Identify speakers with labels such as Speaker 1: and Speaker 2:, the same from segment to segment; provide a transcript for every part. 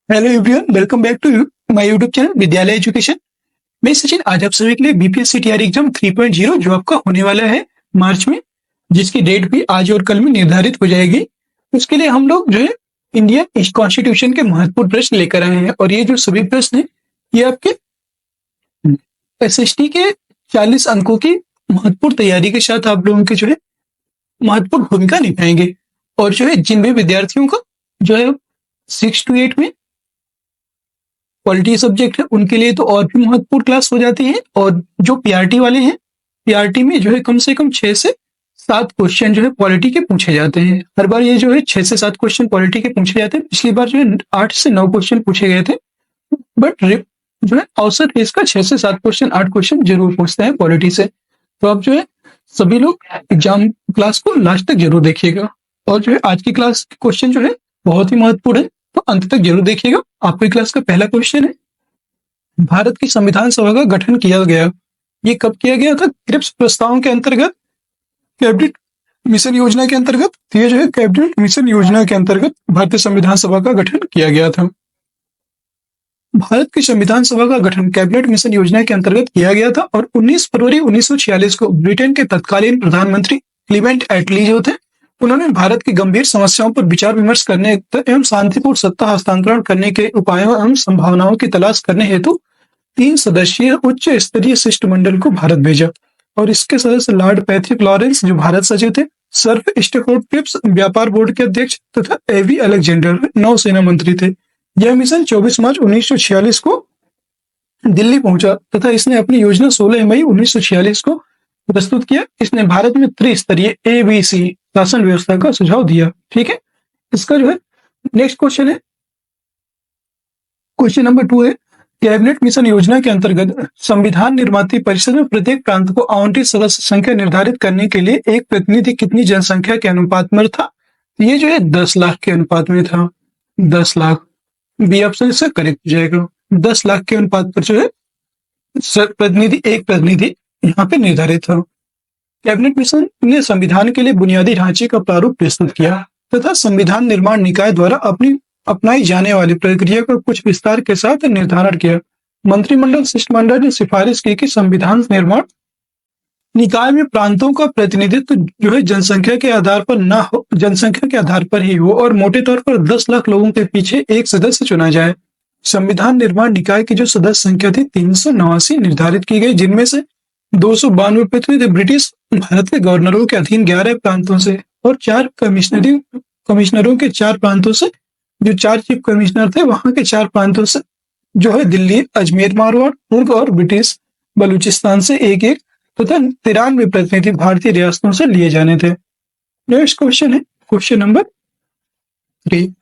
Speaker 1: Hello everyone, welcome back to my YouTube channel Vidyalaya education. मैं सचिन आज आप सभी के लिए बीपीएससी टीआर एग्जाम 3.0 जो आपका होने वाला है मार्च में, जिसकी डेट भी आज और कल में निर्धारित हो जाएगी। उसके लिए हम लोग जो है इंडियन कॉन्स्टिट्यूशन के महत्वपूर्ण प्रश्न लेकर आए हैं और ये जो सभी प्रश्न है ये आपके एसएसटी के 40 अंकों की महत्वपूर्ण तैयारी के साथ आप लोगों की जो है महत्वपूर्ण भूमिका निभाएंगे। और जो है जिन भी विद्यार्थियों का जो है 6 to 8 में पॉलिटी सब्जेक्ट है उनके लिए तो और भी महत्वपूर्ण क्लास हो जाती है। और जो पीआरटी वाले हैं, पीआरटी में जो है कम से कम 6 से 7 क्वेश्चन जो है पॉलिटी के पूछे जाते हैं। हर बार ये जो है 6 से 7 क्वेश्चन पॉलिटी के पूछे जाते हैं। पिछली बार जो है 8 से 9 क्वेश्चन पूछे गए थे, बट जो है औसत इसका 6 से 7 क्वेश्चन 8 क्वेश्चन जरूर पूछते हैं पॉलिटी से। तो आप जो है सभी लोग एग्जाम क्लास को लास्ट तक जरूर देखिएगा। और जो है आज की क्लास क्वेश्चन जो है बहुत ही महत्वपूर्ण है, तो अंत तक जरूर देखिएगा। आपकी क्लास का पहला क्वेश्चन है, भारत की संविधान सभा का गठन किया गया, ये कब किया गया था? क्रिप्स प्रस्तावों के अंतर्गत, कैबिनेट मिशन योजना के अंतर्गत। तो ये जो है कैबिनेट मिशन योजना के अंतर्गत भारतीय संविधान सभा का गठन किया गया था। भारत की संविधान सभा का गठन कैबिनेट मिशन योजना के अंतर्गत किया गया था और 19 फरवरी 1946 को ब्रिटेन के तत्कालीन प्रधानमंत्री क्लीमेंट एटली जो थे, उन्होंने भारत की गंभीर समस्याओं पर विचार विमर्श करने एवं शांतिपूर्ण सत्ता हस्तांतरण करने के उपायों एवं संभावनाओं की तलाश करने हेतु 3 सदस्यीय उच्च स्तरीय शिष्टमंडल को भारत भेजा। और इसके सदस्य लॉर्ड पैट्रिक लॉरेंस जो भारत सचिव थे, सर स्टेफोर्ड क्रिप्स व्यापार बोर्ड के अध्यक्ष तथा एवी अलेक्जेंडर नौसेना मंत्री थे। यह मिशन 24 मार्च 1946 को दिल्ली पहुंचा तथा इसने अपनी योजना 16 मई 1946 को प्रस्तुत किया। इसने भारत में त्रिस्तरीय एबीसी शासन व्यवस्था का सुझाव दिया। ठीक है, इसका जो है नेक्स्ट क्वेश्चन है, क्वेश्चन नंबर 2 है, कैबिनेट मिशन योजना के अंतर्गत संविधान निर्माती परिषद में प्रत्येक प्रांत को आवंटित सदस्य संख्या निर्धारित करने के लिए एक प्रतिनिधि कितनी जनसंख्या के अनुपात में था? ये जो है 10 लाख के अनुपात में था। 10 लाख बी ऑप्शन से करेक्ट हो जाएगा। 10 लाख के अनुपात पर जो है एक प्रतिनिधि यहाँ पे निर्धारित था। कैबिनेट मिशन ने संविधान के लिए बुनियादी ढांचे का प्रारूप प्रस्तुत किया तथा संविधान निर्माण निकाय द्वारा अपनाई जाने वाली प्रक्रिया का कुछ विस्तार के साथ निर्धारण किया। मंत्रिमंडल शिष्टमंडल ने सिफारिश की कि संविधान निर्माण निकाय में प्रांतों का प्रतिनिधित्व जो है जनसंख्या के आधार पर ना हो, जनसंख्या के आधार पर ही हो और मोटे तौर पर 10 लाख लोगों के पीछे एक सदस्य चुना जाए। संविधान निर्माण निकाय की जो सदस्य संख्या थी 389 निर्धारित की गई, जिनमें से 292 प्रतिनिधि ब्रिटिश भारत के गवर्नरों के अधीन 11 प्रांतों से और 4 कमिश्नरों के 4 प्रांतों से, जो 4 चीफ कमिश्नर थे वहां के 4 प्रांतों से जो है दिल्ली, अजमेर, मारवाड़, मुल्क और ब्रिटिश बलूचिस्तान से एक एक तथा 93 प्रतिनिधि भारतीय रियासतों से लिए जाने थे। नेक्स्ट क्वेश्चन है, क्वेश्चन नंबर 3,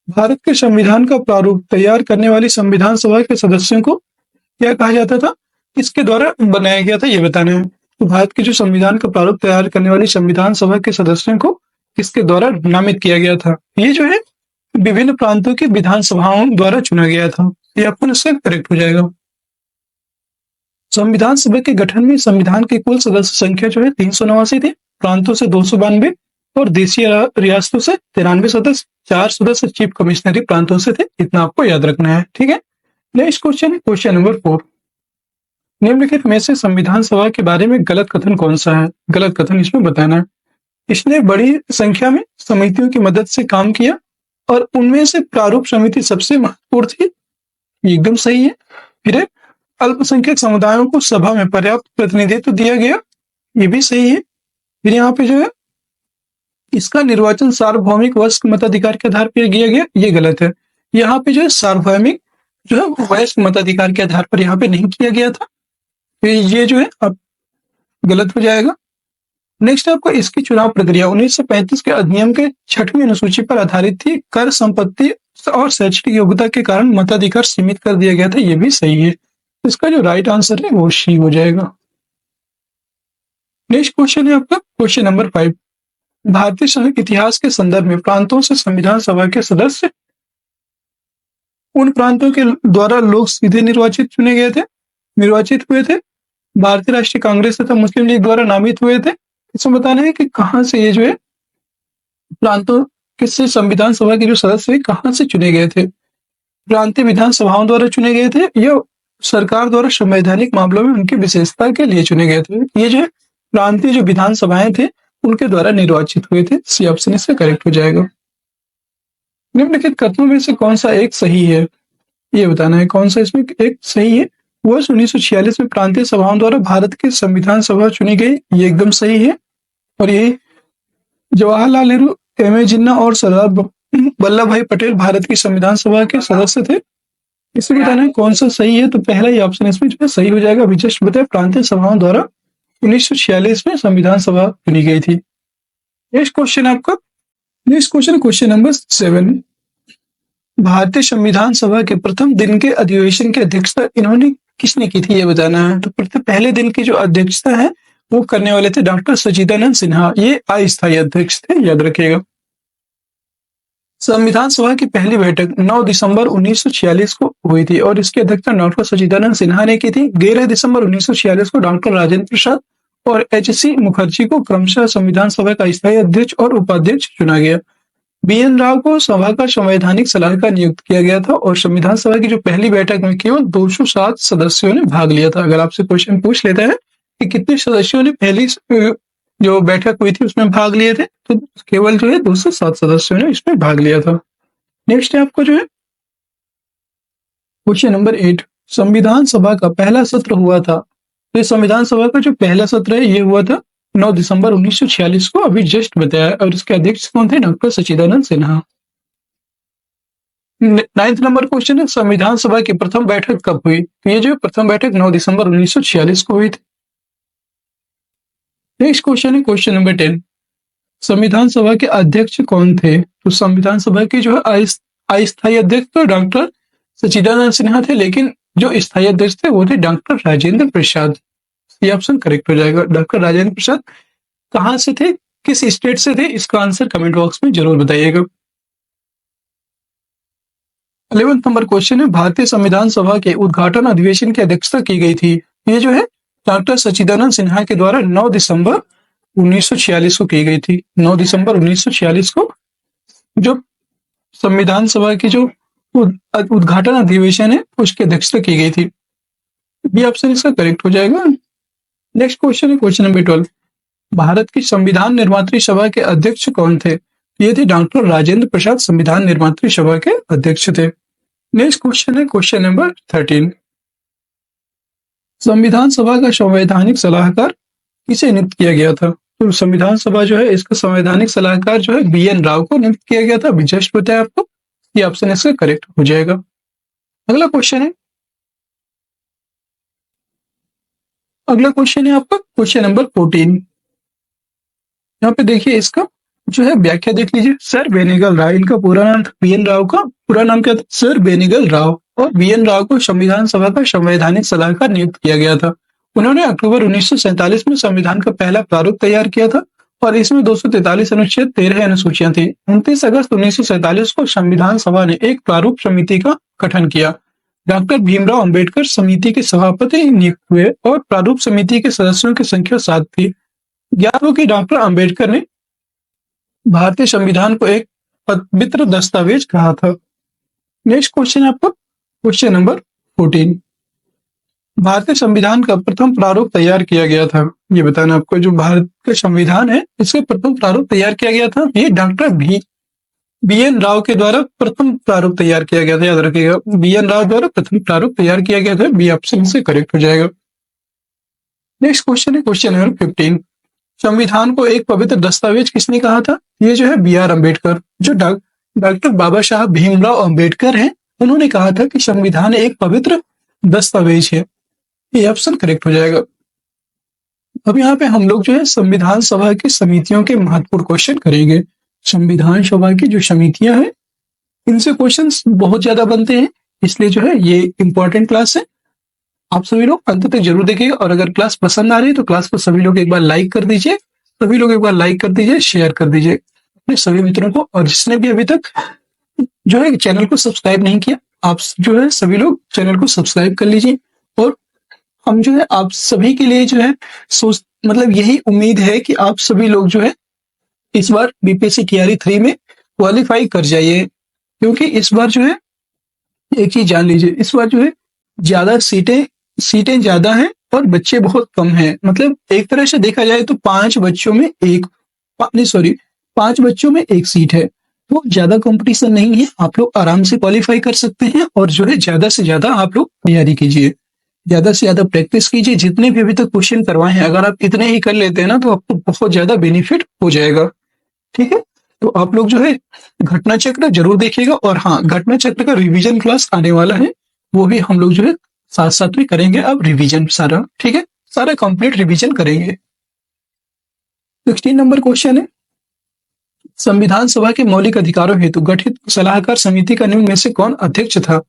Speaker 1: भारत के संविधान का प्रारूप तैयार करने वाली संविधान सभा के सदस्यों को क्या कहा जाता था? किसके द्वारा बनाया गया था ये बताना है। तो भारत के जो संविधान का प्रारूप तैयार करने वाली संविधान सभा के सदस्यों को किसके द्वारा नामित किया गया था? ये जो है विभिन्न प्रांतों की विधानसभाओं द्वारा चुना गया था। ये अपन इससे करेक्ट हो जाएगा। संविधान सभा के गठन में संविधान की कुल सदस्य संख्या जो है 389 थी, प्रांतों से 292 और देशीय रियासतों से 93 सदस्य, 4 सदस्य चीफ कमिश्नरी प्रांतों से थे। इतना आपको याद रखना है। ठीक है, नेक्स्ट क्वेश्चन है, क्वेश्चन नंबर 4, निम्नलिखित में से संविधान सभा के बारे में गलत कथन कौन सा है? गलत कथन इसमें बताना है। इसने बड़ी संख्या में समितियों की मदद से काम किया और उनमें से प्रारूप समिति सबसे महत्वपूर्ण थी, एकदम सही है। फिर अल्पसंख्यक समुदायों को सभा में पर्याप्त प्रतिनिधित्व दिया गया, ये भी सही है। फिर यहाँ पे जो है इसका निर्वाचन सार्वभौमिक वयस्क मताधिकार के आधार पर किया गया, ये गलत है। यहाँ पे जो है सार्वभौमिक जो है वयस्क मताधिकार के आधार पर यहाँ पे नहीं किया गया था, फिर ये जो है अब गलत हो जाएगा। नेक्स्ट आपको इसकी चुनाव प्रक्रिया 1935 के अधिनियम के 6वीं अनुसूची पर आधारित थी। कर, संपत्ति और शैक्षिक योग्यता के कारण मताधिकार सीमित कर दिया गया था, ये भी सही है। इसका जो राइट आंसर है वो सी हो जाएगा। नेक्स्ट क्वेश्चन है आपका क्वेश्चन नंबर 5, भारतीय इतिहास के संदर्भ में प्रांतों से संविधान सभा के सदस्य उन प्रांतों के द्वारा लोग सीधे निर्वाचित हुए थे, भारतीय राष्ट्रीय कांग्रेस तथा मुस्लिम लीग द्वारा नामित हुए थे। इसमें बताना है कि कहां से ये जो है प्रांतों किससे संविधान सभा के जो सदस्य कहां से चुने गए थे। प्रांतीय विधानसभाओं द्वारा चुने गए थे या सरकार द्वारा संवैधानिक मामलों में उनकी विशेषता के लिए चुने गए थे? ये जो है प्रांतीय जो विधानसभाएं थे उनके द्वारा निर्वाचित हुए थे। सी ऑप्शन इसका करेक्ट हो जाएगा। निम्नलिखित कथनों में से कौन सा एक सही है, ये बताना है। कौन सा इसमें एक सही है? वर्ष 1946 में प्रांतीय सभाओं द्वारा भारत की संविधान सभा चुनी गई, ये एकदम सही है। और ये जवाहरलाल नेहरू, एम.ए. जिन्ना और सरदार वल्लभ भाई पटेल भारत की संविधान सभा के सदस्य थे। इसे बताना है कौन सा सही है, तो पहला ही ऑप्शन इसमें जो है सही हो जाएगा। अभी जस्ट बताया प्रांतीय सभाओं द्वारा 1946 में संविधान सभा चुनी गई थी। नेक्स्ट क्वेश्चन आपका, नेक्स्ट क्वेश्चन, क्वेश्चन नंबर 7। भारतीय संविधान सभा के प्रथम दिन के अधिवेशन की अध्यक्षता इन्होंने किसने की थी, ये बताना है। तो पहले दिन की जो अध्यक्षता है वो करने वाले थे डॉक्टर सच्चिदानंद सिन्हा। ये अस्थायी अध्यक्ष थे, याद रखिएगा। संविधान सभा की पहली बैठक 9 दिसंबर 1946 को हुई थी और इसकी अध्यक्षता डॉक्टर सच्चिदानंद सिन्हा ने की थी। 11 दिसंबर 1946 को डॉक्टर राजेंद्र प्रसाद और एच.सी. मुखर्जी को क्रमशः संविधान सभा का स्थायी अध्यक्ष और उपाध्यक्ष चुना गया। बी.एन. राव को सभा का संवैधानिक सलाहकार नियुक्त किया गया था और संविधान सभा की जो पहली बैठक में केवल 207 सदस्यों ने भाग लिया था। अगर आपसे क्वेश्चन पूछ लेता है कि कितने सदस्यों ने पहली जो बैठक हुई थी उसमें भाग लिए थे, तो केवल जो है 207 सदस्यों ने इसमें भाग लिया था। नेक्स्ट है आपको जो है क्वेश्चन नंबर 8। संविधान सभा का पहला सत्र हुआ था, तो संविधान सभा का जो पहला सत्र है ये हुआ था 9 दिसंबर 1946 को, अभी जस्ट बताया। और इसके अध्यक्ष कौन थे? डॉक्टर सच्चिदानंद सिन्हा। 9th नंबर क्वेश्चन है, संविधान सभा की प्रथम बैठक कब हुई? तो ये जो प्रथम बैठक 9 दिसंबर 1946 को हुई थी। नेक्स्ट क्वेश्चन है क्वेश्चन नंबर 10। संविधान सभा के अध्यक्ष कौन थे? तो संविधान सभा के जो है अस्थायी अध्यक्ष तो डॉक्टर सच्चिदानंद सिन्हा थे, लेकिन जो स्थायी अध्यक्ष थे वो थे डॉक्टर राजेंद्र प्रसाद। ये ऑप्शन करेक्ट हो जाएगा। डॉक्टर राजेंद्र प्रसाद कहां से थे, किस स्टेट से थे, इसका आंसर कमेंट बॉक्स में जरूर बताइएगा। 11th नंबर क्वेश्चन है, भारतीय संविधान सभा के उद्घाटन अधिवेशन की अध्यक्षता की गई थी। ये जो है डॉक्टर सच्चिदानंद सिन्हा के द्वारा 9 दिसंबर 1946 को की गई थी। 9 दिसंबर 1946 को जो संविधान सभा की जो उद्घाटन अधिवेशन है उसकी अध्यक्षता की गई थी। बी ऑप्शन इसका करेक्ट हो जाएगा। नेक्स्ट क्वेश्चन है क्वेश्चन नंबर 12। भारत की संविधान निर्मात्री सभा के अध्यक्ष कौन थे? ये थे डॉक्टर राजेंद्र प्रसाद, संविधान निर्मात्री सभा के अध्यक्ष थे। नेक्स्ट क्वेश्चन है क्वेश्चन नंबर 13। संविधान सभा का संवैधानिक सलाहकार किसे नियुक्त किया गया था? तो संविधान सभा जो है इसका संवैधानिक सलाहकार जो है बी.एन. राव को नियुक्त किया गया था। अभी जस्ट बताया आपको, ये ऑप्शन इसका करेक्ट हो जाएगा। अगला क्वेश्चन है, अगला क्वेश्चन है आपका क्वेश्चन नंबर 14। यहाँ पे देखिए इसका जो है व्याख्या देख लीजिए। सर बेनेगल राव, इनका पूरा नाम था बी.एन. राव का पूरा नाम क्या था? सर बेनेगल राव। और बी.एन. राव को संविधान सभा का संवैधानिक सलाहकार नियुक्त किया गया था। उन्होंने अक्टूबर 1947 में संविधान का पहला प्रारूप तैयार किया था और इसमें 243 अनुच्छेद 13 अनुसूचियां थी। 29 अगस्त 1947 को संविधान सभा ने एक प्रारूप समिति का गठन किया। डॉक्टर भीमराव अंबेडकर समिति के सभापति नियुक्त हुए और प्रारूप समिति के सदस्यों की संख्या 7 थी। ज्ञात हो कि डॉक्टर अंबेडकर ने भारतीय संविधान को एक पवित्र दस्तावेज कहा था। नेक्स्ट क्वेश्चन आपको क्वेश्चन नंबर 14। भारतीय संविधान का प्रथम प्रारूप तैयार किया गया था, ये बताना आपको। जो भारत का संविधान है इसका प्रथम प्रारूप तैयार किया गया था, ये डॉक्टर बी.एन. राव के द्वारा प्रथम प्रारूप तैयार किया गया था। याद रखिएगा, बी.एन. राव द्वारा प्रथम प्रारूप तैयार किया गया था। बी ऑप्शन से करेक्ट हो जाएगा। नेक्स्ट क्वेश्चन है क्वेश्चन नंबर 15। संविधान को एक पवित्र दस्तावेज किसने कहा था? ये जो है बी.आर. अम्बेडकर। जो डॉक्टर बाबा साहब भीमराव अम्बेडकर हैं उन्होंने कहा था कि संविधान एक पवित्र दस्तावेज है। ये ऑप्शन करेक्ट हो जाएगा। अब यहाँ पे हम लोग जो है संविधान सभा की समितियों के महत्वपूर्ण क्वेश्चन करेंगे। संविधान सभा की जो समितियां हैं इनसे क्वेश्चंस बहुत ज्यादा बनते हैं, इसलिए जो है ये इंपॉर्टेंट क्लास है। आप सभी लोग अंत तक जरूर देखिएगा और अगर क्लास पसंद आ रही है तो क्लास को सभी लोग एक बार लाइक कर दीजिए, सभी लोग एक बार लाइक कर दीजिए, शेयर कर दीजिए अपने सभी मित्रों को। और जिसने भी अभी तक जो है चैनल को सब्सक्राइब नहीं किया, आप जो है सभी लोग चैनल को सब्सक्राइब कर लीजिए। और हम जो है आप सभी के लिए जो है मतलब यही उम्मीद है कि आप सभी लोग जो है इस बार बीपीएससी टीआरई 3 में क्वालिफाई कर जाइए, क्योंकि इस बार जो है एक चीज जान लीजिए, इस बार जो है ज्यादा सीटें ज्यादा हैं और बच्चे बहुत कम हैं। मतलब एक तरह से देखा जाए तो 5 बच्चों में एक, नहीं सॉरी, 5 बच्चों में एक सीट है। तो ज्यादा कंपटीशन नहीं है, आप लोग आराम से क्वालिफाई कर सकते हैं। और जो है ज्यादा से ज्यादा आप लोग तैयारी कीजिए, ज्यादा से ज्यादा प्रैक्टिस कीजिए। जितने भी अभी तक क्वेश्चन करवाए हैं, अगर आप इतने ही कर लेते हैं ना, तो आपको बहुत ज्यादा बेनिफिट हो जाएगा। ठीक है, तो आप लोग जो है घटना चक्र जरूर देखिएगा। और हाँ, घटना चक्र का रिवीजन क्लास आने वाला है, वो भी हम लोग जो है साथ साथ में करेंगे। अब रिवीजन सारा, ठीक है, सारा कंप्लीट रिवीजन करेंगे। 16 नंबर क्वेश्चन है, संविधान सभा के मौलिक अधिकारों हेतु गठित सलाहकार समिति का निम्न में से कौन अध्यक्ष था?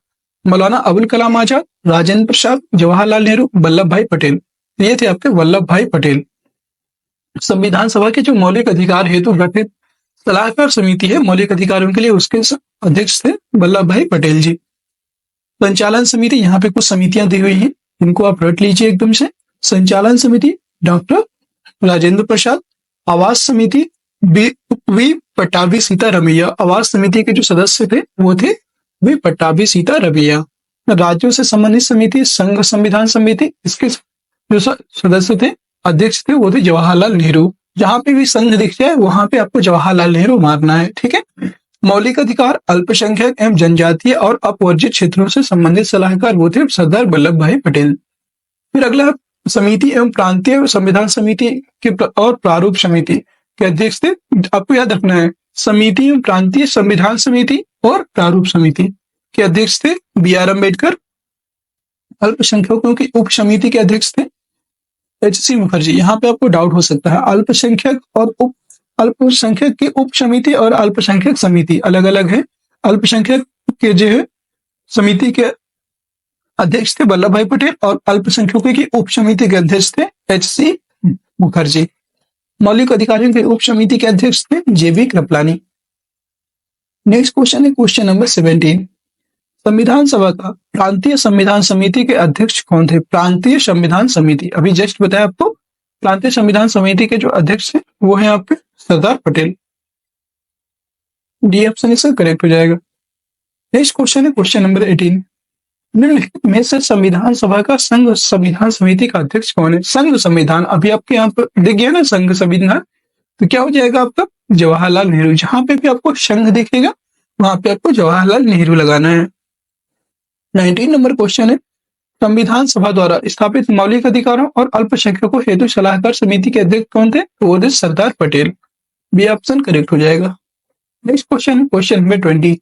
Speaker 1: मौलाना अबुल कलाम आजाद, राजेंद्र प्रसाद, जवाहरलाल नेहरू, वल्लभ भाई पटेल। ये थे आपके वल्लभ भाई पटेल। संविधान सभा के जो मौलिक अधिकार हेतु गठित सलाहकार समिति है मौलिक अधिकारों के लिए, उसके अध्यक्ष थे वल्लभ भाई पटेल जी। संचालन समिति, यहाँ पे कुछ समितियां दी हुई हैं, इनको आप रट लीजिए एकदम से। संचालन समिति डॉक्टर राजेंद्र प्रसाद। आवास समिति वी पट्टाभी सीतारमैया। आवास समिति के जो सदस्य थे वो थे वी पट्टाभी सीतारमैया। राज्यों से संबंधित समिति संघ संविधान समिति, इसके जो सदस्य थे, अध्यक्ष थे, वो थे जवाहरलाल नेहरू। जहां पे भी संघ दिख जाए वहां पे आपको जवाहरलाल नेहरू मारना है। ठीक है। मौलिक अधिकार, अल्पसंख्यक एवं जनजातीय और अपवर्जित क्षेत्रों से संबंधित सलाहकार वो थे सरदार वल्लभ भाई पटेल। फिर अगला, समिति एवं प्रांतीय संविधान समिति के और प्रारूप समिति के अध्यक्ष थे, आपको याद रखना है, समिति एवं प्रांतीय संविधान समिति और प्रारूप समिति के अध्यक्ष थे बी आर अम्बेडकर। अल्पसंख्यकों की उप समिति के अध्यक्ष थे एच.सी. मुखर्जी। यहाँ पे आपको डाउट हो सकता है, अल्पसंख्यक और अल्पसंख्यक की उप समिति और अल्पसंख्यक समिति अलग अलग है। अल्पसंख्यक के जो है समिति के अध्यक्ष थे वल्लभ भाई पटेल और अल्पसंख्यकों की उप समिति के अध्यक्ष थे एच.सी. मुखर्जी। मौलिक अधिकारियों के उप समिति के अध्यक्ष थे जे.बी. कृपलानी। नेक्स्ट क्वेश्चन है क्वेश्चन नंबर 17। संविधान सभा का प्रांतीय संविधान समिति के अध्यक्ष कौन थे? प्रांतीय संविधान समिति, अभी जस्ट बताया आपको, प्रांतीय संविधान समिति के जो अध्यक्ष है वो है आपके सरदार पटेल। डी ऑप्शन इसका करेक्ट हो जाएगा। नेक्स्ट क्वेश्चन है क्वेश्चन नंबर 18। निम्नलिखित में से संविधान सभा का संघ संविधान समिति का अध्यक्ष कौन है? संघ संविधान, अभी आपके यहाँ पर दिख गया ना संघ संविधान, तो क्या हो जाएगा आपका जवाहरलाल नेहरू। जहां पे भी आपको संघ दिखेगा वहां पे आपको जवाहरलाल नेहरू लगाना है। 19 नंबर क्वेश्चन है, संविधान सभा द्वारा स्थापित मौलिक अधिकारों और अल्पसंख्यकों हेतु सलाहकार समिति के अध्यक्ष कौन थे? वो थे Sardar Patel. B option correct हो जाएगा। नेक्स्ट क्वेश्चन है क्वेश्चन नंबर 20।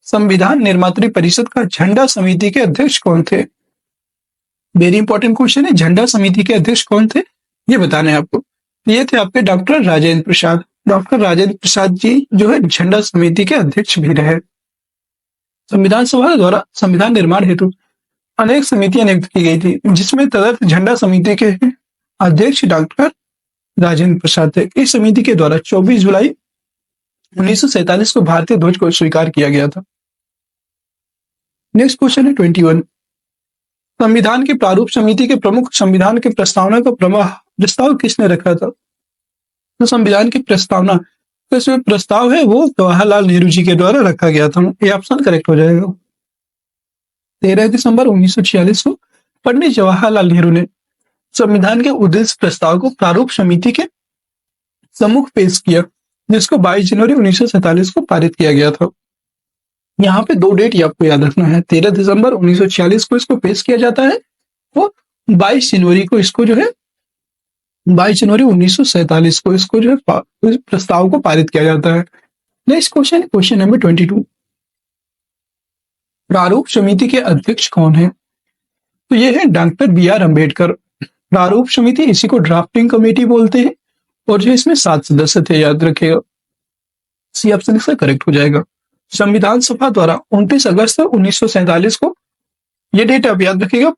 Speaker 1: संविधान निर्मात्री परिषद का झंडा समिति के अध्यक्ष कौन थे? वेरी इंपॉर्टेंट क्वेश्चन है, झंडा समिति के अध्यक्ष कौन थे ये बताना है आपको। ये थे आपके डॉक्टर राजेंद्र प्रसाद। डॉक्टर राजेंद्र प्रसाद जी जो है झंडा समिति के अध्यक्ष भी रहे। संविधान सभा द्वारा संविधान निर्माण हेतु अनेक समितियां नियुक्त की गई थी, जिसमें तदर्थ झंडा समिति के अध्यक्ष डॉक्टर राजेंद्र प्रसाद थे। इस समिति के द्वारा 24 जुलाई 1947 को भारतीय ध्वज को स्वीकार किया गया था। नेक्स्ट क्वेश्चन है 21। संविधान के प्रारूप समिति के प्रमुख संविधान के प्रस्तावना का प्रस्ताव किसने रखा था? तो संविधान की प्रस्तावना, तो इसमें प्रस्ताव है वो जवाहरलाल नेहरू जी के द्वारा रखा गया था। ये ऑप्शन करेक्ट हो जाएगा। 13 दिसंबर 1946 को पंडित जवाहरलाल नेहरू ने संविधान के उद्देश्य प्रस्ताव को प्रारूप समिति के सम्मुख पेश किया, जिसको 22 जनवरी 1947 को पारित किया गया था। यहाँ पे 2 डेट आपको याद रखना है, 13 दिसंबर 1946 को इसको पेश किया जाता है और 22 जनवरी को इसको जो है 22 जनवरी 1947 को इसको जो है प्रस्ताव को पारित किया जाता है। Next question question number 22। प्रारूप समिति के अध्यक्ष कौन है? तो ये है डॉक्टर बी आर अम्बेडकर। प्रारूप समिति, इसी को ड्राफ्टिंग कमेटी बोलते हैं और जो इसमें 7 सदस्य थे, याद रखिएगा। सी ऑप्शन इसका करेक्ट हो जाएगा। संविधान सभा द्वारा 29 अगस्त 1947 को, ये डेट आप याद रखिएगा,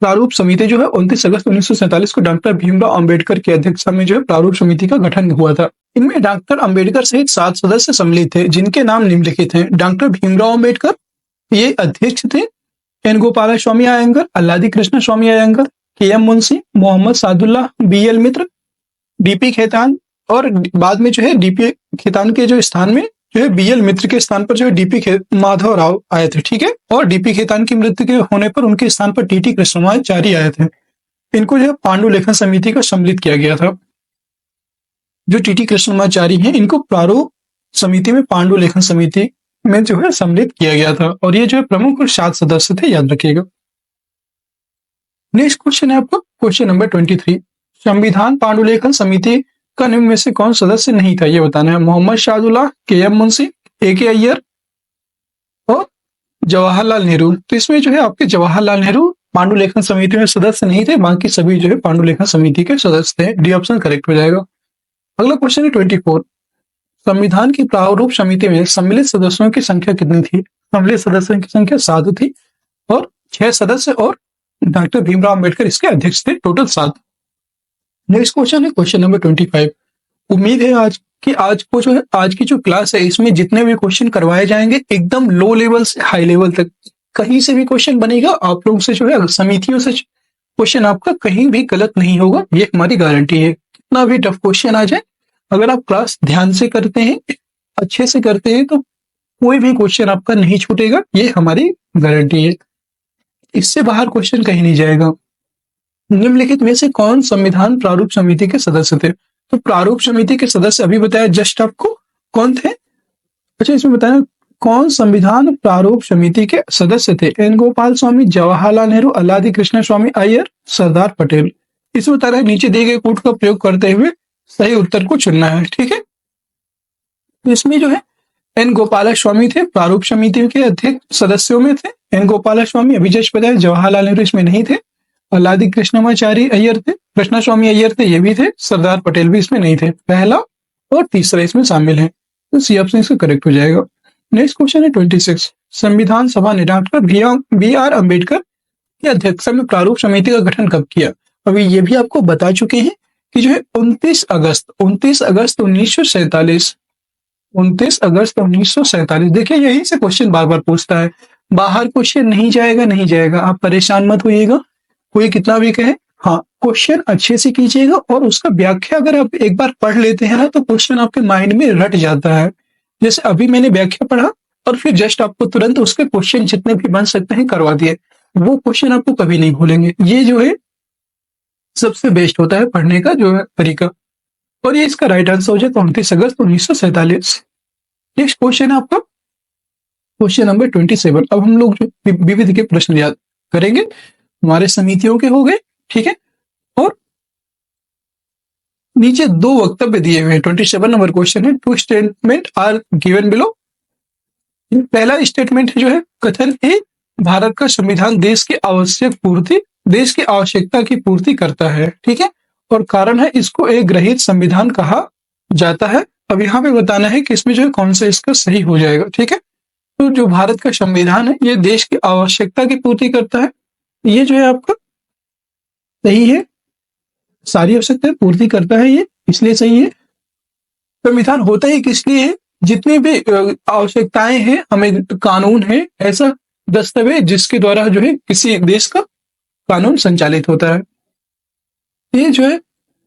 Speaker 1: प्रारूप समिति जो है 29 अगस्त 1947 को डॉक्टर भीमराव अंबेडकर की अध्यक्षता में जो है प्रारूप समिति का गठन हुआ था। इनमें डॉक्टर अंबेडकर सहित 7 सदस्य सम्मिलित थे, जिनके नाम निम्नलिखित हैं। डॉक्टर भीमराव अंबेडकर, ये अध्यक्ष थे। एन गोपाला स्वामी अयंगर, अल्लादी कृष्ण स्वामी अयंगर, के.एम. मुंशी, मोहम्मद सादुल्लाह, बी.एल. मित्र, डी.पी. खेतान और बाद में जो है डी.पी. खेतान के जो स्थान में जो है बीएल मित्र के स्थान पर जो है डीपी माधव राव आए थे, ठीक है। और डीपी खेतान की मृत्यु के होने पर उनके स्थान पर टीटी कृष्णमाचारी आए थे। इनको जो है पांडु लेखन समिति का सम्मिलित किया गया था। जो टीटी कृष्णमाचारी हैं इनको प्रारूप समिति में पांडु लेखन समिति में जो है सम्मिलित किया गया था, और ये जो है प्रमुख और 7 सदस्य थे, याद रखिएगा। नेक्स्ट क्वेश्चन है आपका क्वेश्चन नंबर 23। संविधान पांडुलेखन समिति का निम्न में से कौन सदस्य नहीं था, ये बताना है। मोहम्मद शाहजुल्लाह, के.एम. मुंशी, ए.के. अय्यर और जवाहरलाल नेहरू। तो इसमें जो है आपके जवाहरलाल नेहरू पांडुलेखन समिति में सदस्य नहीं थे, बाकी सभी जो है पांडुलेखन समिति के सदस्य थे। डी ऑप्शन करेक्ट हो जाएगा। अगला क्वेश्चन है 24। संविधान की प्रारूप समिति में सम्मिलित सदस्यों की संख्या कितनी थी? सम्मिलित सदस्यों की संख्या 7 थी और 6 सदस्य और डॉक्टर भीमराव अम्बेडकर इसके अध्यक्ष थे, टोटल 7। नेक्स्ट क्वेश्चन है क्वेश्चन नंबर 25। उम्मीद है आज की जो क्लास है इसमें जितने भी क्वेश्चन करवाए जाएंगे एकदम लो लेवल से हाई लेवल तक कहीं से भी क्वेश्चन बनेगा, आप लोगों से जो है समितियों से क्वेश्चन आपका कहीं भी गलत नहीं होगा, ये हमारी गारंटी है। कितना भी टफ क्वेश्चन आ जाए, अगर आप क्लास ध्यान से करते हैं, अच्छे से करते हैं, तो कोई भी क्वेश्चन आपका नहीं छूटेगा, ये हमारी गारंटी है। इससे बाहर क्वेश्चन कहीं नहीं जाएगा। निम्नलिखित में से कौन संविधान प्रारूप समिति के सदस्य थे? तो प्रारूप समिति के सदस्य अभी बताया जस्ट आपको कौन थे। अच्छा, इसमें बताया कौन संविधान प्रारूप समिति के सदस्य थे? एन गोपाल स्वामी, जवाहरलाल नेहरू, अल्लादी कृष्ण स्वामी अय्यर, सरदार पटेल। इसमें बता रहा है नीचे दिए गए कोड का प्रयोग करते हुए सही उत्तर को चुनना है, ठीक है। तो इसमें जो है एन गोपाल स्वामी थे, प्रारूप समिति के अध्यक्ष सदस्यों में थे। एन गोपाल स्वामी अभी जस्ट बताया, जवाहरलाल नेहरू इसमें नहीं थे, अल्लादी कृष्णमाचारी अय्यर थे, कृष्ण स्वामी अय्यर थे, ये भी थे, सरदार पटेल भी इसमें नहीं थे। पहला और तीसरा इसमें शामिल है, तो सी ऑप्शन इसका करेक्ट हो जाएगा। नेक्स्ट क्वेश्चन है 26। संविधान सभा ने डॉक्टर बी.आर. अम्बेडकर की अध्यक्षता में प्रारूप समिति का गठन कब किया? अभी ये भी आपको बता चुके हैं कि जो है 29 अगस्त 1947। 29 अगस्त 1947। देखिए यही से क्वेश्चन बार बार पूछता है, बाहर क्वेश्चन नहीं जाएगा, आप परेशान मत होइएगा, कोई कितना भी कहे। हाँ, क्वेश्चन अच्छे से कीजिएगा और उसका व्याख्या अगर आप एक बार पढ़ लेते हैं ना तो क्वेश्चन आपके माइंड में रट जाता है। जैसे अभी मैंने व्याख्या पढ़ा और फिर जस्ट आपको तुरंत उसके क्वेश्चन जितने भी बन सकते हैं करवा दिए, वो क्वेश्चन आपको कभी नहीं भूलेंगे। ये जो है सबसे बेस्ट होता है पढ़ने का जो है तरीका, और ये इसका राइट आंसर हो जाए 29 अगस्त 1947। नेक्स्ट क्वेश्चन है आपका क्वेश्चन नंबर 27। अब हम लोग जो विविध के प्रश्न याद करेंगे, हमारे समितियों के हो गए, ठीक है। और नीचे 2 वक्तव्य दिए हुए हैं। 27 नंबर क्वेश्चन है, 2 स्टेटमेंट आर गिवन बिलो। पहला स्टेटमेंट जो है कथन ए, भारत का संविधान देश की आवश्यकता की पूर्ति करता है, ठीक है। और कारण है इसको एक ग्रहित संविधान कहा जाता है। अब यहाँ पे बताना है कि इसमें जो है कौन सा इसका सही हो जाएगा, ठीक है। तो जो भारत का संविधान है ये देश की आवश्यकता की पूर्ति करता है, ये जो है आपका सही है, सारी आवश्यकता पूर्ति करता है, ये इसलिए सही है। संविधान होता ही किस लिए है? जितनी भी आवश्यकताएं हैं, हमें कानून है ऐसा दस्तावेज जिसके द्वारा जो है किसी देश का कानून संचालित होता है, ये जो है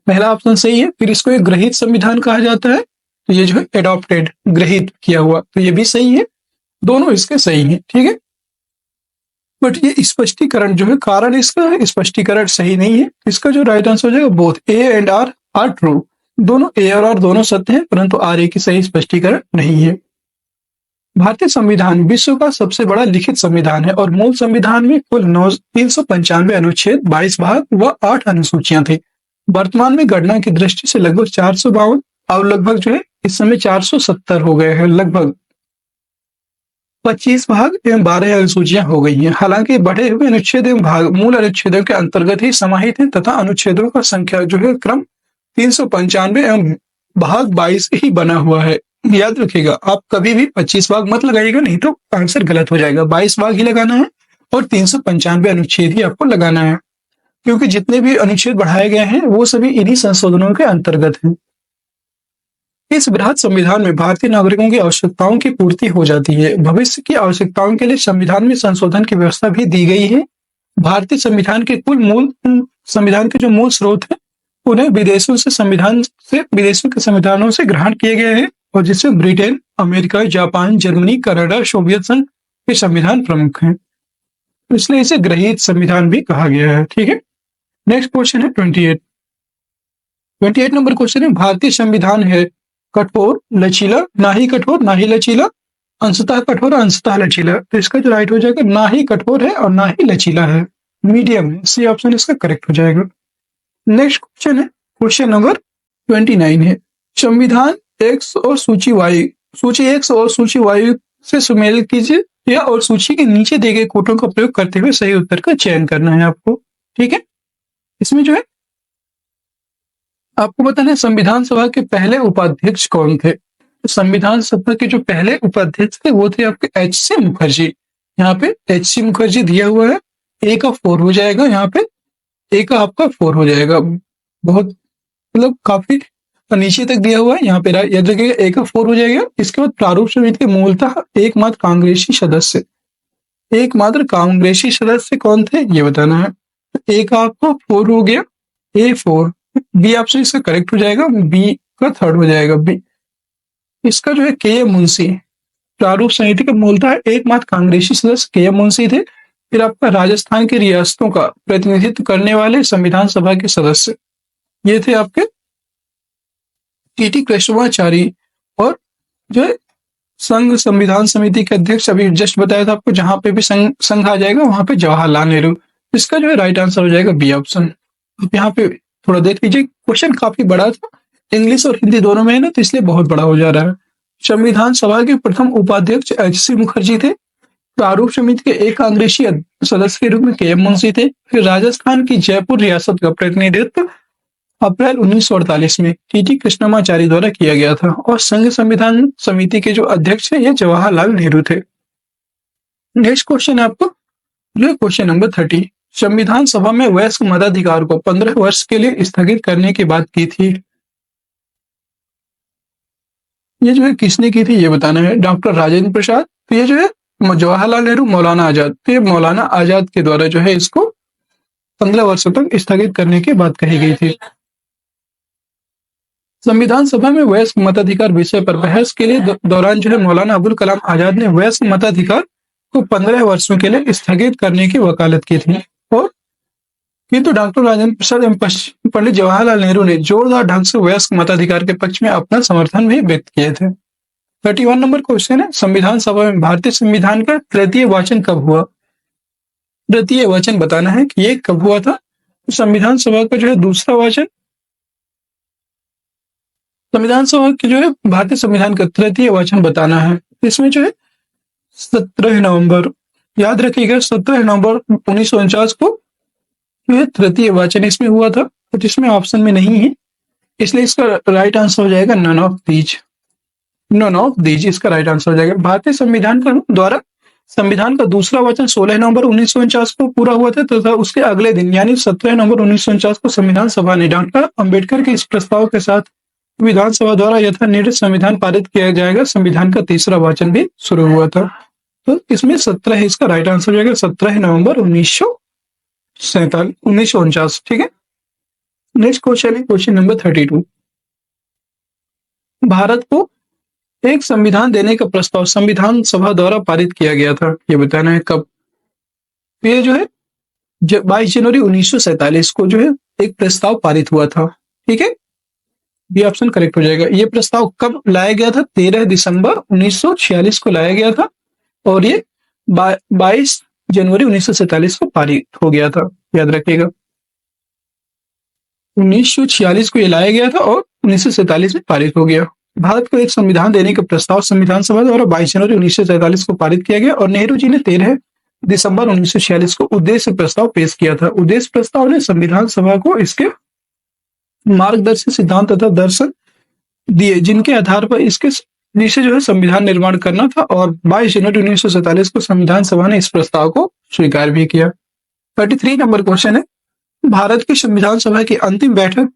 Speaker 1: पहला ऑप्शन सही है। फिर इसको एक ग्रहित संविधान कहा जाता है, तो ये जो है एडॉप्टेड, ग्रहित किया हुआ, तो ये भी सही है, दोनों इसके सही हैं, ठीक है। बट ये स्पष्टीकरण जो है, कारण इसका स्पष्टीकरण सही नहीं है। इसका जो राइट आंसर हो जाएगा both A and R are true, दोनों ए और आर दोनों सत्य हैं, परंतु आर ए की सही स्पष्टीकरण नहीं है। भारतीय संविधान विश्व का सबसे बड़ा लिखित संविधान है और मूल संविधान में कुल 395 अनुच्छेद, 22 भाग व 8 अनुसूचियां थी। वर्तमान में गणना की दृष्टि से लगभग 452 और लगभग जो है इस समय 470 हो गए हैं, लगभग 25 भाग एवं 12 अनुसूचियां हो गई हैं। हालांकि बढ़े हुए अनुच्छेद एवं भाग मूल अनुच्छेदों के अंतर्गत ही समाहित हैं तथा अनुच्छेदों का संख्या जो है क्रम 395 एवं भाग 22 ही बना हुआ है। याद रखिएगा, आप कभी भी 25 भाग मत लगाइएगा, नहीं तो आंसर गलत हो जाएगा। 22 भाग ही लगाना है और 395 अनुच्छेद ही आपको लगाना है, क्योंकि जितने भी अनुच्छेद बढ़ाए गए हैं वो सभी इन्हीं संशोधनों के अंतर्गत हैं। इस बृहद संविधान में भारतीय नागरिकों की आवश्यकताओं की पूर्ति हो जाती है। भविष्य की आवश्यकताओं के लिए संविधान में संशोधन की व्यवस्था भी दी गई है। भारतीय संविधान के जो मूल स्रोत है उन्हें विदेशों के संविधानों से ग्रहण किए गए हैं और जिसमें Britain, America, Japan, Germany, Canada, Soviet संघ के संविधान प्रमुख हैं, इसलिए इसे ग्रहीत संविधान भी कहा गया है। ठीक है, नेक्स्ट क्वेश्चन है 28 नंबर क्वेश्चन है, भारतीय संविधान है कठोर, लचीला, ना ही कठोर ना ही लचीला, अंशतः कठोर अंशतः लचीला। तो इसका जो राइट हो जाएगा ना ही कठोर है और ना ही लचीला है, मीडियम है। सी ऑप्शन इसका करेक्ट हो जाएगा। नेक्स्ट क्वेश्चन है क्वेश्चन नंबर 29 है, संविधान एक्स और सूची वाई, सूची एक्स और सूची वाई से सुमेल कीजिए या और सूची के नीचे दिए गए कोटों का प्रयोग करते हुए सही उत्तर का चयन करना है आपको। ठीक है, इसमें जो है आपको बताना है संविधान सभा के पहले उपाध्यक्ष कौन थे। तो संविधान सभा के जो पहले उपाध्यक्ष थे वो थे आपके एच.सी. मुखर्जी। यहाँ पे एच.सी. मुखर्जी दिया हुआ है, ए का 4 हो जाएगा, यहाँ पे ए का आपका 4 हो जाएगा, बहुत मतलब काफी नीचे तक दिया हुआ है। यहाँ पे याद रखिएगा ए का 4 हो जाएगा। इसके बाद प्रारूप समिति के मूलतः एकमात्र कांग्रेसी सदस्य कौन थे ये बताना है। ए का आपको 4 हो गया, A4, बी ऑप्शन इसका करेक्ट हो जाएगा, बी का 3rd हो जाएगा बी। इसका जो है के मुंशी, प्रारूप समिति का मूलतः एकमात्र कांग्रेसी सदस्य के मुंशी थे। फिर आपका राजस्थान की रियासतों का प्रतिनिधित्व करने वाले संविधान सभा के सदस्य ये थे आपके टी कृष्णमाचारी, और जो है संघ संविधान समिति के अध्यक्ष अभी जस्ट बताया था आपको, जहां पे भी संघ आ जाएगा वहां पे जवाहरलाल नेहरू। इसका जो है राइट आंसर हो जाएगा बी ऑप्शन। आप यहाँ पे थोड़ा देख लीजिए, क्वेश्चन काफी बड़ा था, इंग्लिश और हिंदी दोनों में है ना, तो इसलिए बहुत बड़ा हो जा रहा है। संविधान सभा के प्रथम उपाध्यक्ष एच.सी. मुखर्जी थे। प्रारूप समिति के एक कांग्रेसी सदस्य के रूप में के मुंशी थे। फिर राजस्थान की जयपुर रियासत का प्रतिनिधित्व अप्रैल 1948 में टी कृष्णमाचारी द्वारा किया गया था, और संघ संविधान समिति के जो अध्यक्ष है ये जवाहरलाल नेहरू थे। नेक्स्ट क्वेश्चन है आपको जो है क्वेश्चन नंबर 30, संविधान सभा में वयस्क मताधिकार को 15 वर्ष के लिए स्थगित करने की बात की थी। ये जो है किसने की थी ये बताना है। डॉक्टर राजेंद्र प्रसाद, तो ये जो है जवाहरलाल नेहरू, मौलाना आजाद। तो ये मौलाना आजाद के द्वारा जो है इसको 15 वर्षों तक स्थगित करने की बात कही गई थी। संविधान सभा में वयस्क मताधिकार विषय पर बहस के लिए दौरान जो है मौलाना अबुल कलाम आजाद ने वयस्क मताधिकार को 15 वर्षों के लिए स्थगित करने की वकालत की थी, और किंतु डॉक्टर राजेंद्र प्रसाद एवं पंडित जवाहरलाल नेहरू ने जोरदार ढंग से वयस्क मताधिकार के पक्ष में अपना समर्थन भी व्यक्त किए थे। 31 नंबर क्वेश्चन है, संविधान सभा में भारतीय संविधान का तृतीय वाचन कब हुआ। तृतीय वाचन बताना है कि ये कब हुआ था। संविधान सभा का जो है दूसरा वाचन, संविधान सभा के जो है भारतीय संविधान का तृतीय वाचन बताना है। इसमें जो है 17 नवंबर, याद रखिएगा 17 नवंबर 1949 को जो है तृतीय वाचन इसमें हुआ था, तो जिसमें ऑप्शन में नहीं है, इसलिए इसका राइट आंसर हो जाएगा नन ऑफ दीज इसका राइट आंसर हो जाएगा। भारतीय संविधान का द्वारा संविधान का दूसरा वाचन 16 नवंबर 1949 को पूरा हुआ था, तथा उसके अगले दिन यानी 17 नवंबर 1949 को संविधान सभा ने डॉक्टर अंबेडकर के इस प्रस्ताव के साथ विधानसभा द्वारा यथानिर्धारित संविधान पारित किया जाएगा। संविधान का तीसरा वाचन भी शुरू हुआ था, तो इसमें 17 है इसका राइट आंसर हो जाएगा, 17 नवंबर 1949। ठीक है, नेक्स्ट क्वेश्चन है क्वेश्चन नंबर 32, भारत को एक संविधान देने का प्रस्ताव संविधान सभा द्वारा पारित किया गया था, ये बताना है कब। ये जो है 22 जनवरी 1947 को जो है एक प्रस्ताव पारित हुआ था। ठीक है, बी ऑप्शन करेक्ट हो जाएगा। ये प्रस्ताव कब लाया गया था, 13 दिसंबर 1946 को लाया गया था, और ये 22 जनवरी 1947 को पारित हो गया था, याद रखिएगा। 1946 को ये लाया गया था और 1947 में पारित हो गया। भारत को एक संविधान देने का प्रस्ताव संविधान सभा द्वारा 22 जनवरी 1947 को पारित किया गया, और नेहरू जी ने 13 दिसंबर 1946 को उद्देश्य प्रस्ताव पेश किया था। उद्देश्य प्रस्ताव ने संविधान सभा को इसके मार्गदर्शी सिद्धांत तथा दर्शन दिए, जिनके आधार पर इसके नीचे जो है संविधान निर्माण करना था, और 22 जनवरी 1947 को संविधान सभा ने इस प्रस्ताव को स्वीकार भी किया। 33 नंबर क्वेश्चन है, भारत की संविधान सभा की अंतिम बैठक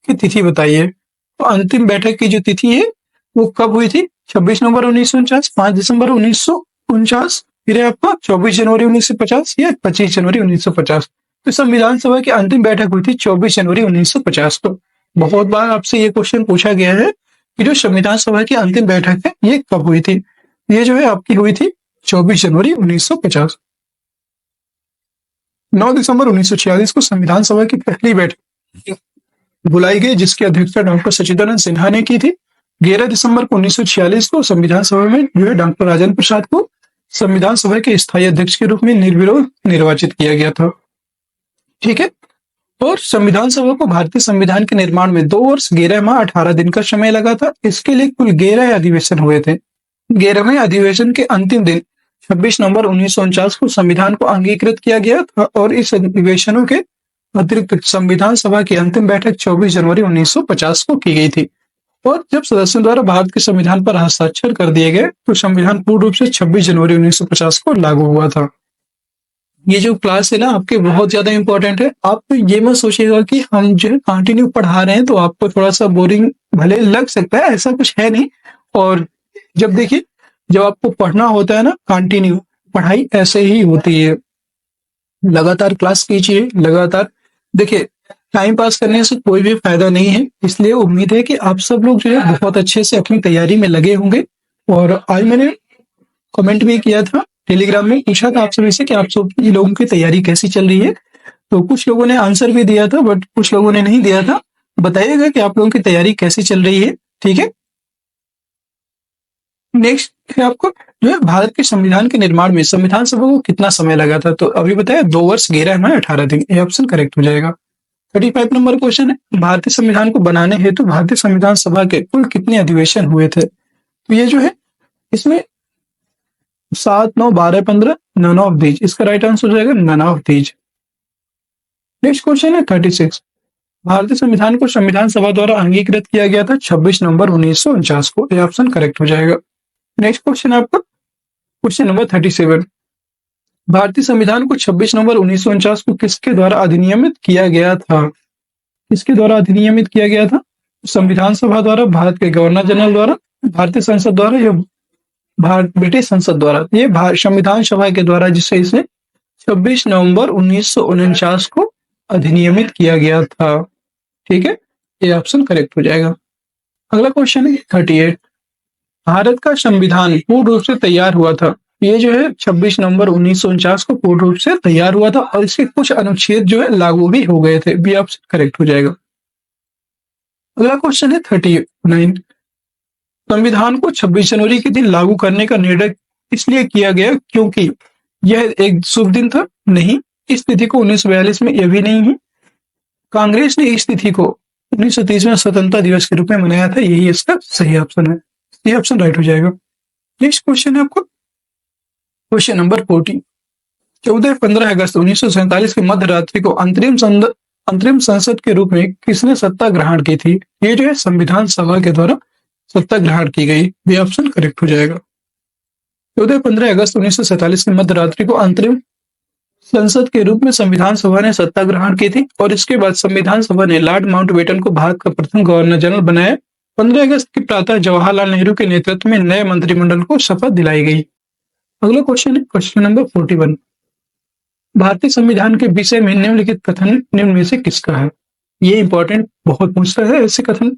Speaker 1: की तिथि बताइए। तो अंतिम बैठक की जो तिथि है वो कब हुई थी, 26 नवंबर 1949, 5 दिसंबर 1949, फिर है आपका 24 जनवरी 1950 या 25 जनवरी 1950। तो संविधान सभा की अंतिम बैठक हुई थी 24 जनवरी 1950 को। बहुत बार आपसे ये क्वेश्चन पूछा गया है कि जो संविधान सभा की अंतिम बैठक है ये कब हुई थी? ये जो है आपकी हुई थी 24 जनवरी 1950। 9 दिसंबर 1946 को संविधान सभा की पहली बैठक बुलाई गई, जिसकी अध्यक्षता डॉक्टर सच्चिदानंद सिन्हा ने की थी। 11 दिसंबर को 1946 को संविधान सभा में जो है डॉक्टर राजेंद्र प्रसाद को संविधान सभा के स्थायी अध्यक्ष के रूप में निर्विरोध निर्वाचित किया गया था। ठीक है। और संविधान सभा को भारतीय संविधान के निर्माण में 2 वर्ष 11 माह 18 दिन का समय लगा था। इसके लिए कुल 11 अधिवेशन हुए थे। 11वें अधिवेशन के अंतिम दिन 26 नवंबर 1949 को संविधान को अंगीकृत किया गया था और इस अधिवेशनों के अतिरिक्त संविधान सभा की अंतिम बैठक 24 जनवरी 1950 को की गई थी। और जब सदस्यों द्वारा भारत के संविधान पर हस्ताक्षर कर दिए गए तो संविधान पूर्ण रूप से 26 जनवरी 1950 को लागू हुआ था। ये जो क्लास है ना आपके बहुत ज्यादा इंपॉर्टेंट है। आप ये मत सोचिएगा कि हम जो है कंटिन्यू पढ़ा रहे हैं तो आपको थोड़ा सा बोरिंग भले लग सकता है, ऐसा कुछ है नहीं। और जब देखिए जब आपको पढ़ना होता है ना कंटिन्यू, पढ़ाई ऐसे ही होती है। लगातार क्लास कीजिए, लगातार देखिए, टाइम पास करने से कोई भी फायदा नहीं है। इसलिए उम्मीद है कि आप सब लोग जो है बहुत अच्छे से अपनी तैयारी में लगे होंगे। और आज मैंने कमेंट भी किया था, टेलीग्राम में पूछा था आप सभी से कि आप सब लोगों की तैयारी कैसी चल रही है। तो कुछ लोगों ने आंसर भी दिया था बट कुछ लोगों ने नहीं दिया था। बताइएगा कि आप लोगों की तैयारी कैसी चल रही है। ठीक है। नेक्स्ट है आपको जो है भारत के संविधान के निर्माण में संविधान सभा को कितना समय लगा था। तो अभी बताया 2 वर्ष 11 माह 18 दिन। ये ऑप्शन करेक्ट हो जाएगा। 35 नंबर क्वेश्चन है, भारतीय संविधान को बनाने हेतु भारतीय संविधान सभा के कुल कितने अधिवेशन हुए थे। तो ये जो है इसमें 7, 9, 12, 15 नन ऑफ दीज। इसका राइट आंसर हो जाएगा none of these. Next question है 36, भारतीय संविधान को संविधान सभा द्वारा अंगीकृत किया गया था 26 नवंबर 1949 को। यह ऑप्शन करेक्ट हो जाएगा। नेक्स्ट क्वेश्चन है आपका क्वेश्चन नंबर 37, भारतीय संविधान को 26 नवंबर 1949 को किसके द्वारा अधिनियमित किया गया था। किसके द्वारा अधिनियमित किया गया था। संविधान सभा द्वारा, भारत के गवर्नर जनरल द्वारा, भारतीय संसद द्वारा या ब्रिटिश संसद द्वारा। ये संविधान सभा के द्वारा जिसे इसे 26 नवंबर 1949 को अधिनियमित किया गया था। ठीक है, ये ऑप्शन करेक्ट हो जाएगा। अगला क्वेश्चन है 38, भारत का संविधान पूर्ण रूप से तैयार हुआ था। ये जो है 26 नवंबर 1949 को पूर्ण रूप से तैयार हुआ था और इसके कुछ अनुच्छेद जो है लागू भी हो गए थे। बी ऑप्शन करेक्ट हो जाएगा। अगला क्वेश्चन है 39, संविधान को 26 जनवरी के दिन लागू करने का निर्णय इसलिए किया गया क्योंकि यह एक शुभ दिन था। नहीं, इस तिथि को 1942 में यह भी नहीं है। कांग्रेस ने इस तिथि को 1930 में स्वतंत्रता दिवस के रूप में मनाया था। यही इसका सही ऑप्शन है। ये ऑप्शन राइट हो जाएगा। नेक्स्ट क्वेश्चन है आपको क्वेश्चन नंबर 40, 14-15 अगस्त 1947 के मध्य रात्रि को अंतरिम संसद के रूप में किसने सत्ता ग्रहण की थी। ये जो है संविधान सभा के द्वारा सत्ता ग्रहण की गई। ये ऑप्शन करेक्ट हो जाएगा। 14-15 अगस्त 1947 के मध्य रात्रि को अंतरिम संसद के रूप में संविधान सभा ने सत्ता ग्रहण की थी और इसके बाद संविधान सभा ने लॉर्ड माउंटबेटन को भारत का प्रथम गवर्नर जनरल बनाया। 15 अगस्त की प्रातः जवाहरलाल नेहरू के नेतृत्व में नए मंत्रिमंडल को शपथ दिलाई गई। अगला क्वेश्चन है क्वेश्चन नंबर 41, भारतीय संविधान के विषय में निम्नलिखित कथन निम्न में से किसका है। ये इंपॉर्टेंट बहुत पूछता है ऐसे कथन।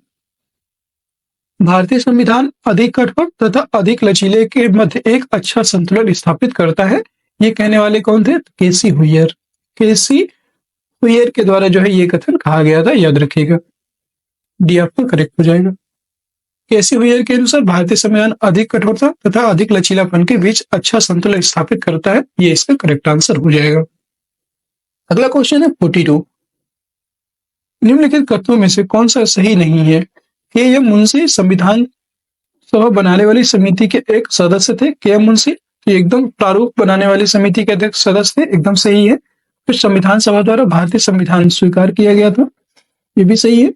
Speaker 1: भारतीय संविधान अधिक कठोर तथा अधिक लचीले के मध्य एक अच्छा संतुलन स्थापित करता है। ये कहने वाले कौन थे। केसी हुइयर। केसी हुइयर के द्वारा जो है ये कथन कहा गया था, याद रखिएगा। डी आपका करेक्ट हो जाएगा। केसी हुइयर के अनुसार भारतीय संविधान अधिक कठोरता तथा अधिक लचीलापन के बीच अच्छा संतुलन स्थापित करता है। ये इसका करेक्ट आंसर हो जाएगा। अगला क्वेश्चन है 42, निम्नलिखित कथनों में से कौन सा सही नहीं है। के एम मुंशी संविधान सभा बनाने वाली समिति के एक सदस्य थे। के एम मुंशी एकदम प्रारूप बनाने वाली समिति के अध्यक्ष सदस्य थे, एकदम सही है। फिर संविधान सभा द्वारा भारतीय संविधान स्वीकार किया गया था, ये भी सही है।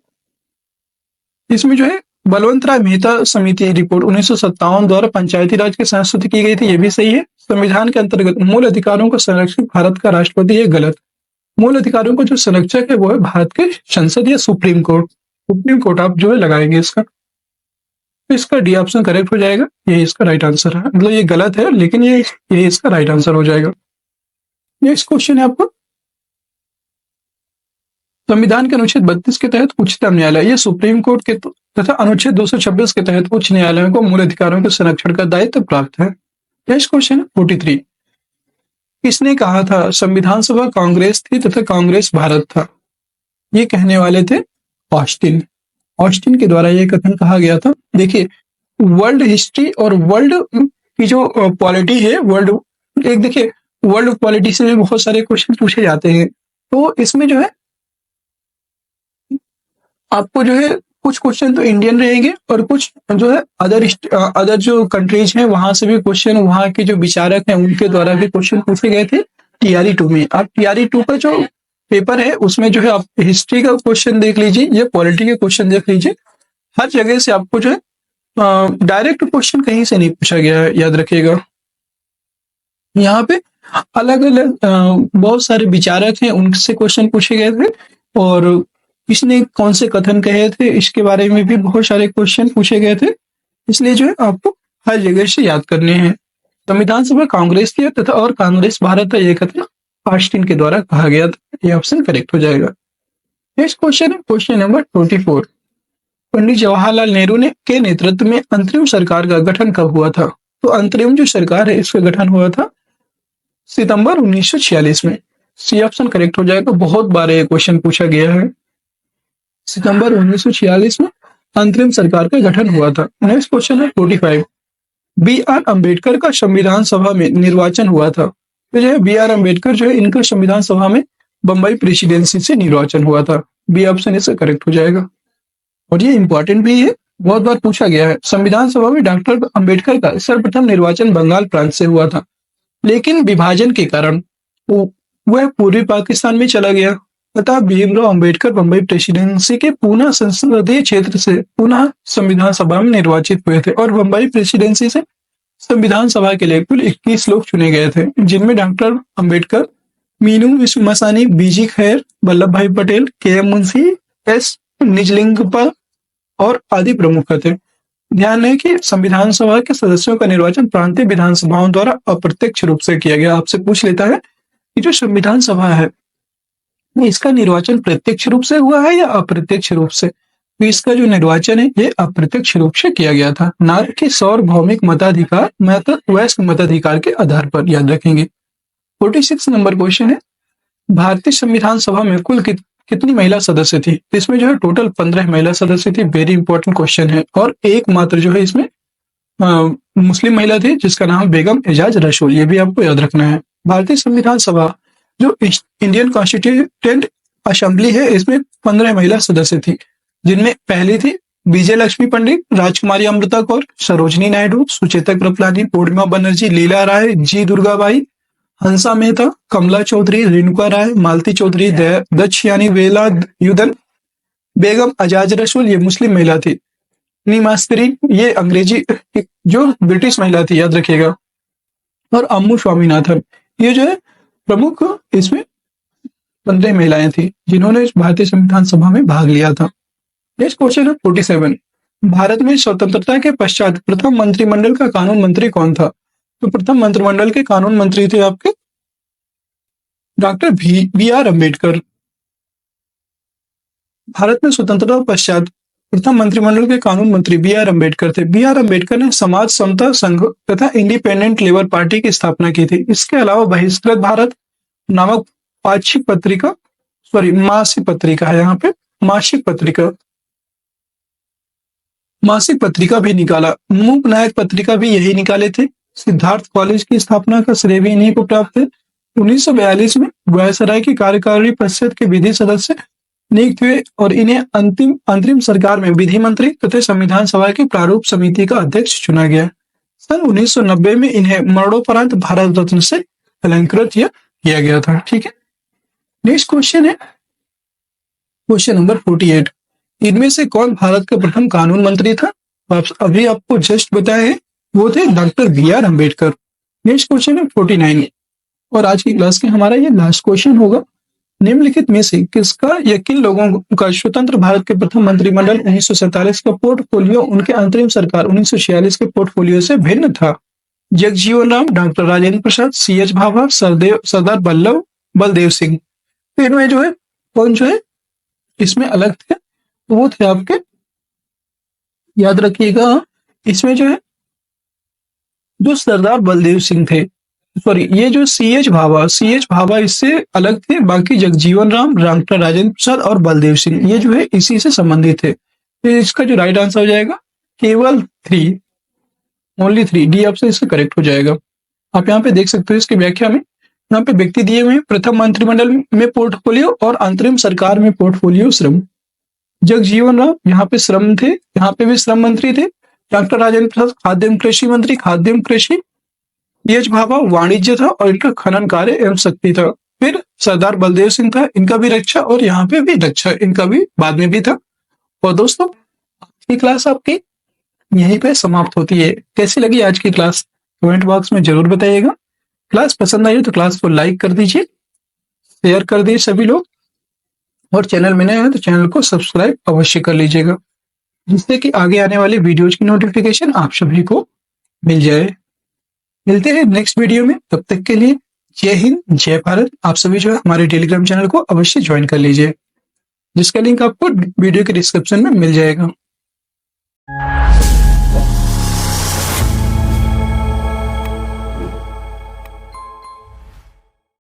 Speaker 1: इसमें जो है बलवंत राय मेहता समिति रिपोर्ट 1957 द्वारा पंचायती राज की संस्तुति की गई थी, ये भी सही है। संविधान के अंतर्गत मूल अधिकारों का संरक्षक भारत का राष्ट्रपति, ये गलत। मूल अधिकारों का जो संरक्षक है वो है भारत के संसद या सुप्रीम कोर्ट। सुप्रीम कोर्ट आप जो है लगाएंगे इसका, तो इसका डी ऑप्शन करेक्ट हो जाएगा। ये इसका राइट आंसर है, मतलब ये गलत है लेकिन ये इसका राइट आंसर हो जाएगा। नेक्स्ट क्वेश्चन है आपको, संविधान के अनुच्छेद 32 के तहत उच्चतम न्यायालय, ये सुप्रीम कोर्ट के तथा अनुच्छेद 226 के तहत उच्च न्यायालयों को मूल अधिकारों के संरक्षण का दायित्व प्राप्त है। Next question 43। किसने कहा था संविधान सभा कांग्रेस थी तथा कांग्रेस भारत था? ये कहने वाले थे ऑस्टिन। ऑस्टिन के द्वारा यह कथन कहा गया था। देखिए, वर्ल्ड हिस्ट्री और वर्ल्ड की जो पॉलिटी है, देखिए वर्ल्ड पॉलिटी से भी बहुत सारे क्वेश्चन पूछे जाते हैं। तो इसमें जो है आपको जो है कुछ क्वेश्चन तो इंडियन रहेंगे और कुछ जो है अदर जो कंट्रीज हैं वहां से भी क्वेश्चन, वहां के जो विचारक हैं उनके द्वारा भी क्वेश्चन पूछे गए थे टीआरई 2 में। आप टीआरई 2 का जो पेपर है उसमें जो है आप हिस्ट्री का क्वेश्चन देख लीजिए या पॉलिटी के क्वेश्चन देख लीजिए। हर जगह से आपको जो है डायरेक्ट क्वेश्चन कहीं से नहीं पूछा गया है, याद रखिएगा। यहाँ पे अलग अलग बहुत सारे विचारक हैं, उनसे क्वेश्चन पूछे गए थे और किसने कौन से कथन कहे थे इसके बारे में भी बहुत सारे क्वेश्चन पूछे गए थे। इसलिए जो है आपको हर जगह से याद करने हैं। संविधान सभा कांग्रेस थी तथा और कांग्रेस भारत था, ये कथन ऑस्टिन के द्वारा कहा गया था। ये ऑप्शन करेक्ट हो जाएगा। नेक्स्ट क्वेश्चन है क्वेश्चन नंबर 24। पंडित जवाहरलाल नेहरू ने के नेतृत्व में अंतरिम सरकार का गठन कब हुआ था? तो अंतरिम जो सरकार है इसका गठन हुआ था सितंबर 1946 में। सी ऑप्शन करेक्ट हो जाएगा। बहुत बार ये क्वेश्चन पूछा गया है। सितंबर 1946 में अंतरिम सरकार का गठन हुआ था। नेक्स्ट क्वेश्चन है 45। बी आर अम्बेडकर का संविधान सभा में निर्वाचन हुआ था। तो जो है बी आर अम्बेडकर जो है इनका संविधान सभा में बम्बई प्रेसिडेंसी से निर्वाचन हुआ था। बी ऑप्शन इससे करेक्ट हो जाएगा। और ये इंपॉर्टेंट भी है, बहुत बार पूछा गया है। संविधान सभा में डॉक्टर अम्बेडकर का सर्वप्रथम निर्वाचन बंगाल प्रांत से हुआ था, लेकिन विभाजन के कारण वह पूर्वी पाकिस्तान में चला गया तथा भीमराव अम्बेडकर बम्बई प्रेसिडेंसी के पुनः संसदीय क्षेत्र से पुनः संविधान सभा में निर्वाचित हुए थे और बम्बई प्रेसिडेंसी से संविधान सभा के लिए कुल 21 लोग चुने गए थे, जिनमें डॉक्टर अम्बेडकर, मीनू विश्वमसानी, बीजी खैर, वल्लभ भाई पटेल, के एम मुंशी, एस निजलिंगप्पा और आदि प्रमुख थे। ध्यान है कि संविधान सभा के सदस्यों का निर्वाचन प्रांतीय विधानसभाओं द्वारा अप्रत्यक्ष रूप से किया गया। आपसे पूछ लेता है कि जो संविधान सभा है इसका निर्वाचन प्रत्यक्ष रूप से हुआ है या अप्रत्यक्ष रूप से? तो इसका जो निर्वाचन है ये अप्रत्यक्ष रूप से किया गया था, न कि सार्वभौमिक मताधिकार वयस्क मताधिकार के आधार पर। याद रखेंगे। 46 नंबर क्वेश्चन है भारतीय संविधान सभा में कुल कितनी महिला सदस्य थी? इसमें जो है टोटल 15 महिला सदस्य थी। वेरी इंपॉर्टेंट क्वेश्चन है। और एकमात्र जो है इसमें मुस्लिम महिला थी जिसका नाम बेगम एजाज रसूल। ये भी आपको याद रखना है। भारतीय संविधान सभा जो इंडियन कॉन्स्टिट्यूएंट असेंबली है इसमें 15 महिला सदस्य थी, जिनमें पहली थी विजय लक्ष्मी पंडित, राजकुमारी अमृता कौर, सरोजनी नायडू, सुचेता कृपलानी, पूर्णिमा बनर्जी, लीला राय, जी दुर्गाबाई, हंसा मेहता, कमला चौधरी, रेणुका राय, मालती चौधरी, दक्षयानी वेला युदन, बेगम एजाज रसूल ये मुस्लिम महिला थी। नीमास्त्री ये अंग्रेजी जो ब्रिटिश महिला थी, याद रखिएगा। और अम्मू स्वामीनाथन ये जो है प्रमुख इसमें 15 महिलाएं थी जिन्होंने भारतीय संविधान सभा में भाग लिया था। नेक्स्ट क्वेश्चन है 47। भारत में स्वतंत्रता के पश्चात प्रथम मंत्रिमंडल का कानून मंत्री कौन था? तो प्रथम मंत्रिमंडल के कानून मंत्री थे आपके doctor B R Ambedkar. Bharat में स्वतंत्रता पश्चात प्रथम मंत्रिमंडल के कानून मंत्री बी आर अम्बेडकर थे। बी आर अम्बेडकर ने समाज समता संघ तथा इंडिपेंडेंट लेबर पार्टी की स्थापना की थी। इसके अलावा बहिष्कृत भारत नामक मासिक पत्रिका है, यहाँ पे मासिक पत्रिका भी निकाला। मूक नायक पत्रिका भी यही निकाले थे। सिद्धार्थ कॉलेज की स्थापना का श्रेय भी इन्हीं को प्राप्त है। 1942 में वायसराय की कार्यकारिणी परिषद के विधि सदस्य नियुक्त हुए और इन्हें अंतरिम सरकार में विधि मंत्री तथा संविधान सभा की प्रारूप समिति का अध्यक्ष चुना गया। सन 1990 में इन्हें मरणोपरांत भारत रत्न से अलंकृत किया गया था। ठीक है। नेक्स्ट क्वेश्चन है क्वेश्चन नंबर 48। इनमें से कौन भारत का प्रथम कानून मंत्री था? अभी आपको जस्ट बताया है, वो थे doctor B R Ambedkar. Next question है 49 और आज की क्लास के हमारा ये लास्ट क्वेश्चन होगा। निम्नलिखित में से किसका या किन लोगों का स्वतंत्र भारत के प्रथम मंत्रिमंडल 1947 का पोर्टफोलियो उनके अंतरिम सरकार 1946 के पोर्टफोलियो से भिन्न था? Jagjivan Ram, doctor Rajendra Prasad, C H Bhabha, सरदार बलदेव सिंह। तो इनमें जो है कौन जो है इसमें अलग थे? तो वो थे आपके याद रखिएगा, इसमें जो है जो सरदार बलदेव सिंह थे, सॉरी, ये जो सी एच भाभा इससे अलग थे। बाकी जगजीवन राम, डॉक्टर राजेंद्र प्रसाद और बलदेव सिंह ये जो है इसी से संबंधित थे। तो इसका जो राइट आंसर हो जाएगा केवल 3, ओनली 3, डी ऑप्शन इसका करेक्ट हो जाएगा। आप यहाँ पे देख सकते हो इसकी व्याख्या में, यहाँ पे व्यक्ति दिए हुए हैं, प्रथम मंत्रिमंडल में पोर्टफोलियो और अंतरिम सरकार में पोर्टफोलियो श्रम। जगजीवन राम यहाँ पे श्रम थे, यहाँ पे भी श्रम मंत्री थे। डॉक्टर राजेंद्र प्रसाद खाद्य एवं कृषि मंत्री, खाद्य एवं कृषि। एच भाभा वाणिज्य था और इनका खनन कार्य एवं शक्ति था। फिर सरदार बलदेव सिंह था, इनका भी रक्षा, और यहाँ पे भी रक्षा इनका भी बाद में भी था। और दोस्तों, आज की क्लास आपकी यहीं पे समाप्त होती है। कैसी लगी आज की क्लास कमेंट बॉक्स में जरूर बताइएगा। क्लास पसंद आई तो क्लास को लाइक कर दीजिए, शेयर कर दीजिए सभी लोग, और चैनल में नए हैं तो चैनल को सब्सक्राइब अवश्य कर लीजिएगा, जिससे कि आगे आने वाली वीडियोज की नोटिफिकेशन आप सभी को मिल जाए। मिलते हैं नेक्स्ट वीडियो में, तब तक के लिए जय हिंद, जय भारत। आप सभी जो है हमारे टेलीग्राम चैनल को अवश्य ज्वाइन कर लीजिए, जिसका लिंक आपको वीडियो के डिस्क्रिप्शन में मिल जाएगा।